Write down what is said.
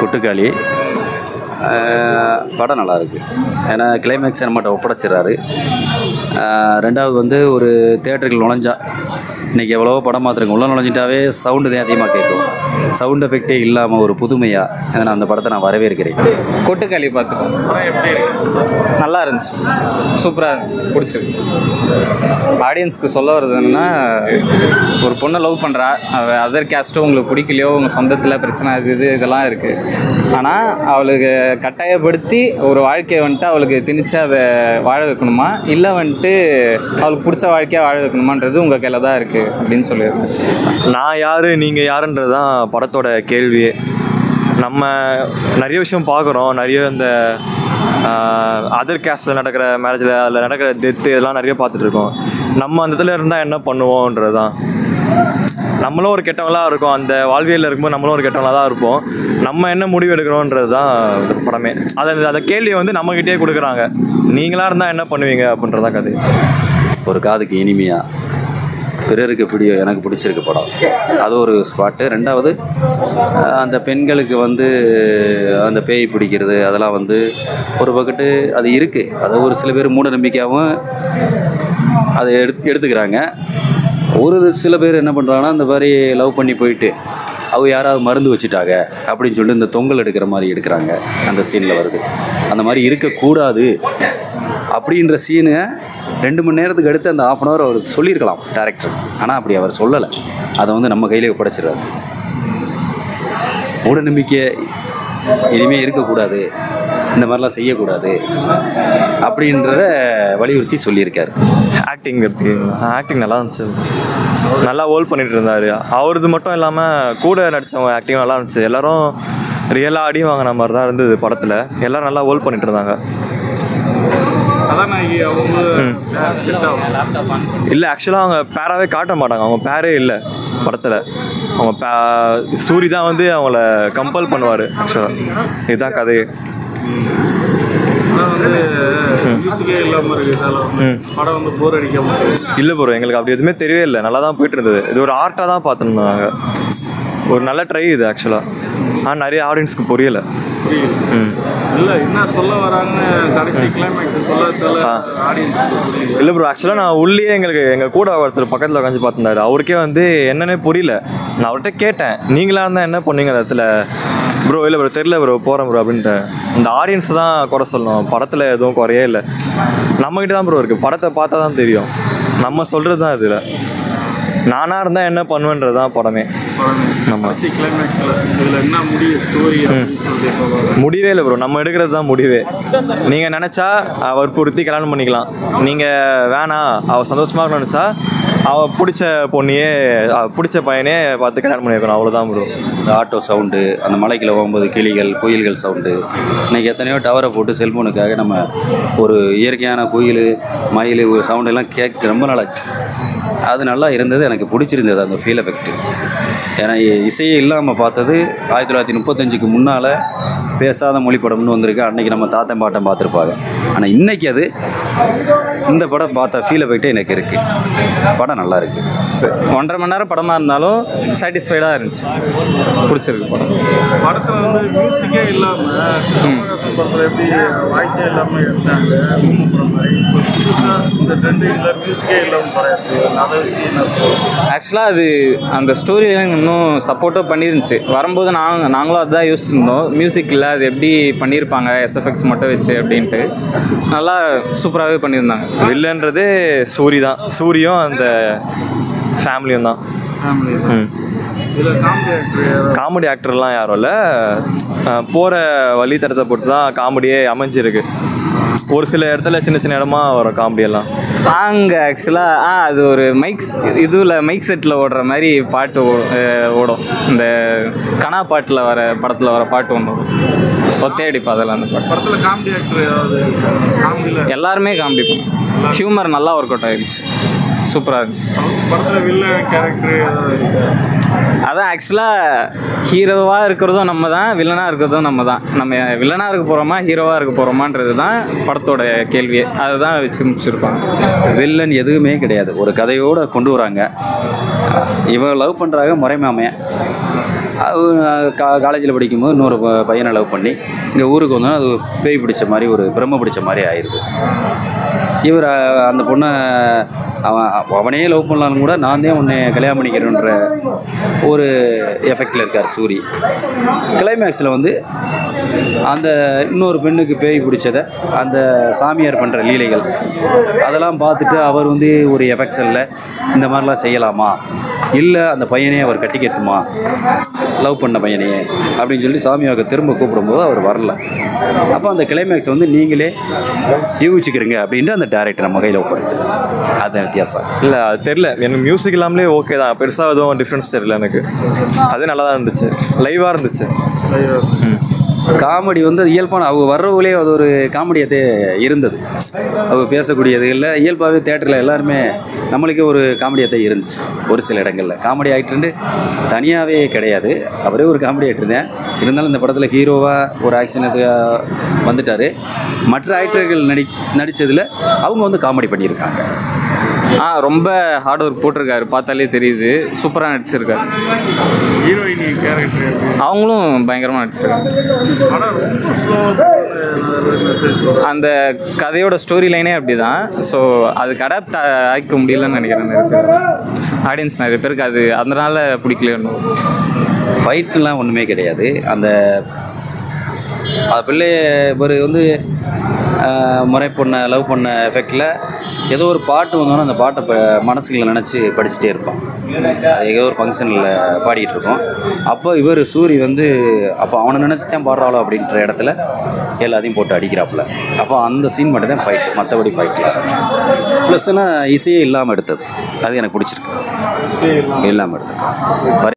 கொட்டுக்காளி படம் நல்லாயிருக்கு. ஏன்னா கிளைமேக்ஸை நம்மகிட்ட ஒப்படைச்சிடறாரு. ரெண்டாவது வந்து ஒரு தேட்டருக்கு நுழைஞ்சா, இன்றைக்கி எவ்வளவோ படம் பார்த்துருக்கோம், உள்ள நுழைஞ்சிட்டாவே சவுண்டு தான் அதிகமாக கேட்கும். சவுண்ட் எஃபெக்டே இல்லாமல் ஒரு புதுமையாக நான் அந்த படத்தை நான் வரவேற்கிறேன். கொட்டுக்காளி பார்த்துட்டோம், நல்லா இருந்துச்சு, சூப்பராக பிடிச்சிருக்கு. ஆடியன்ஸ்க்கு சொல்ல வருது என்னன்னா, ஒரு பொண்ணை லவ் பண்ணுறா, அதர் கேஸ்ட்டோ உங்களுக்கு பிடிக்கலையோ, உங்கள் சொந்தத்தில் பிரச்சனை இதெல்லாம் இருக்குது. ஆனால் அவளுக்கு கட்டாயப்படுத்தி ஒரு வாழ்க்கையை வந்துட்டு அவளுக்கு திணிச்சு அதை வாழ வைக்கணுமா, இல்லை வந்துட்டு அவளுக்கு பிடிச்ச வாழ்க்கையாக வாழ வைக்கணுமான்றது உங்கள் கையில் தான் இருக்குது அப்படின்னு சொல்லியிருக்கேன். நான் யார் நீங்கள் யாருன்றது தான் படத்தோட கேள்வியே. நம்ம நிறைய விஷயம் பார்க்குறோம், நிறைய இந்த அதர் கேஸ்டில் நடக்கிற மேரேஜில் அதில் நடக்கிற டெத்து இதெல்லாம் நிறைய பார்த்துட்ருக்கோம். நம்ம அந்த இதில் இருந்தால் என்ன பண்ணுவோன்றது தான். நம்மளும் ஒரு கெட்டவங்களாக இருக்கும், அந்த வாழ்வியலில் இருக்கும்போது நம்மளும் ஒரு கெட்டவங்களாக தான் இருப்போம். நம்ம என்ன முடிவு எடுக்கிறோன்றது தான் படமே. அந்த கேள்வியை வந்து நம்மக்கிட்டே கொடுக்குறாங்க, நீங்களாக இருந்தால் என்ன பண்ணுவீங்க அப்படின்றதான் கதை. ஒரு காதுக்கு இனிமையாக பிறருக்கு எனக்கு பிடிச்சிருக்கு படம், அது ஒரு ஸ்பாட்டு. ரெண்டாவது அந்த பெண்களுக்கு வந்து அந்த பேய் பிடிக்கிறது அதெல்லாம் வந்து ஒரு பக்கத்து அது இருக்குது. அதை ஒரு சில பேர் மூட நம்பிக்கையாகவும் அதை எடுத்துக்கிறாங்க. ஒரு சில பேர் என்ன பண்ணுறாங்கன்னா, இந்த மாதிரி லவ் பண்ணி போயிட்டு அவங்க யாராவது மருந்து வச்சுட்டாங்க அப்படின்னு சொல்லிட்டு இந்த தொங்கல் எடுக்கிற மாதிரி எடுக்கிறாங்க. அந்த சீனில் வருது. அந்த மாதிரி இருக்கக்கூடாது அப்படின்ற சீனு 2 மணி நேரத்துக்கு அடுத்து அந்த 1/2 hour அவர் சொல்லியிருக்கலாம் டேரக்டர். ஆனால் அப்படி அவர் சொல்லலை. அதை வந்து நம்ம கையிலே ஒப்படைச்சிடுறாரு. மூட நம்பிக்கை இனிமேல் இருக்கக்கூடாது, இந்த மாதிரிலாம் செய்யக்கூடாது அப்படின்றத வலியுறுத்தி சொல்லியிருக்காரு. ஆக்டிங் நல்லா இருந்துச்சு, நல்லா ஹோல்ட் பண்ணிட்டு இருந்தார். அவரது மட்டும் இல்லாமல் கூட நடித்தவங்க ஆக்டிங் நல்லா இருந்துச்சு. எல்லோரும் ரியலாக அடி வாங்கின மாதிரி தான் இருந்தது படத்தில். எல்லோரும் நல்லா ஹோல்ட் பண்ணிட்டு இருந்தாங்க. இல்லை, ஆக்சுவலாக அவங்க பேராகவே காட்ட மாட்டாங்க, அவங்க பேரே இல்லை படத்தில். அவங்க சூரி தான் வந்து அவங்கள கம்பல் பண்ணுவார். ஆக்சுவலாக இதுதான் கதையே. இல்லை ப்ரோ, எங்களுக்கு அப்படி எதுவுமே தெரியவே இல்லை, நல்லா தான் போயிட்டு இருந்தது. இது ஒரு ஆர்ட்டாக தான் பார்த்துருந்தாங்க. ஒரு நல்ல ட்ரை இது ஆக்சுவலாக. ஆனால் நிறைய ஆடியன்ஸ்க்கு புரியலை. இல்லை ப்ரோ, ஆக்சுவலாக நான் உள்ளே எங்கள் கூட ஒருத்தர் பக்கத்தில் உட்காந்து பார்த்துருந்தாரு. அவருக்கே வந்து என்னன்னே புரியல. நான் அவர்கிட்ட கேட்டேன், நீங்களாக இருந்தால் என்ன பண்ணீங்க அந்த இடத்துல? ப்ரோ இல்லை ப்ரோ, தெரியல ப்ரோ, போகிறேன் ப்ரோ அப்படின்ட்டு. இந்த ஆடியன்ஸ் தான் குறை சொல்லணும், படத்தில் எதுவும் குறையே இல்லை. நம்மக்கிட்ட தான் ப்ரோ இருக்குது, படத்தை பார்த்தா தான் தெரியும். நம்ம சொல்கிறது தான் இதில். நானாக இருந்தால் என்ன பண்ணுவேன்றது தான் படமே. நம்ம முடிவே இல்லை ப்ரோ, நம்ம எடுக்கிறது தான் முடிவே. நீங்கள் நினச்சா வற்புறுத்தி கல்யாணம் பண்ணிக்கலாம், நீங்கள் வேணாம் அவள் சந்தோஷமாக இருக்கணும்னு நினச்சா அவள் பிடிச்ச பொண்ணையே பிடிச்ச பையனே பார்த்து கல்யாணம் பண்ணியிருக்கணும், அவ்வளோதான் ப்ரோ. இந்த ஆட்டோ சவுண்டு, அந்த மலைக்குள்ள போகும்போது கிளிகள் குயில்கள் சவுண்டு, இன்றைக்கி எத்தனையோ டவரை போட்டு செல்ஃபோனுக்காக நம்ம ஒரு இயற்கையான குயில் மயில் சவுண்டெல்லாம் கேட்க ரொம்ப நாளாச்சு. அது நல்லா இருந்தது, எனக்கு பிடிச்சிருந்தது அந்த ஃபீல் எஃபெக்ட். ஏன்னா இசையே இல்லாமல் பார்த்தது 1935க்கு முன்னால் பேசாத மொழி படம்னு வந்திருக்கு. அன்றைக்கி நம்ம தாத்தன் பாட்டம் பார்த்துருப்பாங்க. ஆனால் இன்றைக்கி அது இந்த படம் பார்த்த ஃபீல் எஃபெக்டே எனக்கு இருக்குது. படம் நல்லா இருக்குது. சரி, 1.5 மணி நேரம் படமாக இருந்தாலும் சாட்டிஸ்ஃபைடாக இருந்துச்சு, பிடிச்சிருக்கு படம். படத்தில் வந்து மியூசிக்கே இல்லாமல் எப்படி வாய்ஸே இல்லாமல் இருந்தாங்க. ஆக்சுவலாக அது அந்த ஸ்டோரியெலாம் இன்னும் சப்போர்ட்டாக பண்ணியிருந்துச்சு. வரும்போது நாங்களும் அதுதான் யோசிச்சிருந்தோம், மியூசிக் இல்லை அது எப்படி பண்ணியிருப்பாங்க எஸ்எஃப்எக்ஸ் மட்டும் வச்சு அப்படின்ட்டு. நல்லா சூப்பராகவே பண்ணியிருந்தாங்க. வில்லன்றது சூரி தான், சூரியும் அந்த ஃபேமிலியும் தான். காமெடி ஆக்டர்லாம் யாரும் இல்லை, போகிற வழித்தடத்தை பொறுத்து தான் காமெடியே அமைஞ்சிருக்கு. ஒரு சில இடத்துல சின்ன சின்ன இடமா வரும் காமெடியெல்லாம். சாங் ஆக்சுவலாக அது ஒரு மைக் செட்டில் ஓடுற மாதிரி பாட்டு ஓடும். இந்த கனா பாட்டில் வர படத்தில் வர பாட்டு ஒன்று ஒத்தையடிப்பா அதெல்லாம். அந்த பாட்டு படத்தில் காமெடி ஆக்டர் ஏதாவது எல்லாருமே காமெடி பண்ணும். ஹியூமர் நல்லா ஒர்க் அவுட் ஆகிடுச்சு, சூப்பராக இருந்துச்சு. படத்தில் வில்லன் கேரக்டர் அதான் ஆக்சுவலாக ஹீரோவாக இருக்கிறதும் நம்ம தான், வில்லனாக இருக்கிறதும் நம்ம தான். நம்ம வில்லனாக இருக்க போகிறோமா ஹீரோவாக இருக்க போகிறோமான்றது தான் படத்தோட கேள்வியே. அதை தான் வச்சு முடிச்சிருப்பாங்க. வில்லன் எதுவுமே கிடையாது, ஒரு கதையோடு கொண்டு வராங்க. இவன் லவ் பண்ணுறாங்க முறைமாமையன், காலேஜில் படிக்கும்போது இன்னொரு பையனை லவ் பண்ணி இங்கே ஊருக்கு வந்தோன்னா அது பேய் பிடிச்ச மாதிரி ஒரு பிரம்ம பிடிச்ச மாதிரி ஆயிடுது. இவர் அந்த பொண்ணை அவனே லவ் பண்ணலான்னு கூட நான் தான் உன்னை கல்யாணம் பண்ணிக்கிறேன்ற ஒரு எஃபெக்டில் இருக்கார் சூரி. கிளைமேக்ஸில் வந்து அந்த இன்னொரு பெண்ணுக்கு பேய் பிடிச்சதை அந்த சாமியார் பண்ணுற லீலைகள் அதெல்லாம் பார்த்துட்டு அவர் வந்து ஒரு எஃபெக்ஷனில் இந்த மாதிரிலாம் செய்யலாமா, இல்லை அந்த பையனே அவர் கட்டிக்கட்டுமா, லவ் பண்ண பையனையே அப்படின்னு சொல்லி சாமியாவுக்கு திரும்ப கூப்பிடும்போது அவர் வரல. அப்போ அந்த கிளைமேக்ஸ் வந்து நீங்களே யூகிச்சுக்கிறீங்க அப்படின்ட்டு அந்த டேரக்டர் நம்ம கையில் ஒப்படைச்சிருக்கேன். அதுதான் வித்தியாசம். இல்லை அது தெரில, எனக்கு மியூசிக் இல்லாமலே ஓகே தான், பெருசாக எதுவும் டிஃப்ரென்ஸ் தெரியல எனக்கு. அது நல்லா தான் இருந்துச்சு, லைவாக இருந்துச்சு. காமெடி வந்து இயல்பான அவங்க வர்றவங்களே அது ஒரு காமெடியாகத்தே இருந்தது. அவங்க பேசக்கூடியது இல்லை, இயல்பாகவே தேட்டரில் எல்லாருமே நம்மளுக்கே ஒரு காமெடியாகத்தே இருந்துச்சு. ஒரு சில இடங்களில் காமெடி ஆகிட்டு தனியாகவே கிடையாது, அவரே ஒரு காமெடி ஆகிட்டுருந்தேன். இருந்தாலும் இந்த படத்தில் ஹீரோவாக ஒரு ஆக்ஷனுக்கு வந்துட்டார். மற்ற ஆக்டர்கள் நடித்ததில் அவங்க வந்து காமெடி பண்ணியிருக்காங்க. ரொம்ப ஹார்ட் ஒர்க் போட்டிருக்காரு, பார்த்தாலே தெரியுது. சூப்பராக நடிச்சிருக்காரு. ஹீரோயினி கேரக்டர் அவங்களும் பயங்கரமாக நடிச்சிருக்காங்க. அந்த கதையோட ஸ்டோரி லைனே அப்படி தான். ஸோ அதுக்கு அடாப்ட் ஆகிக்க முடியலன்னு நினைக்கிறேன். ஆடியன்ஸ் நிறைய பேருக்கு அது அதனால் பிடிக்கலன்னு. ஃபைட்லாம் ஒன்றுமே கிடையாது. அந்த பிள்ளைய இவர் வந்து முறை பொண்ணை லவ் பண்ண எஃபெக்டில் ஏதோ ஒரு பாட்டு வந்தோன்னா அந்த பாட்டை மனசுக்குள்ள நினச்சி படிச்சுட்டே இருப்பான். ஏதோ ஒரு ஃபங்க்ஷனில் பாடிக்கிட்டு இருக்கோம். அப்போ இவர் சூரி வந்து அப்போ அவனை நினச்சி தான் பாடுறாளோ அப்படின்ற இடத்துல எல்லாத்தையும் போட்டு அடிக்கிறாப்புல. அப்போ அந்த சீன் மட்டும் தான் ஃபைட்டு, மற்றபடி ஃபைட்டில் ப்ளஸ்னால் இசையே இல்லாமல் எடுத்தது. அது எனக்கு பிடிச்சிருக்கு, இல்லாமல் எடுத்தது.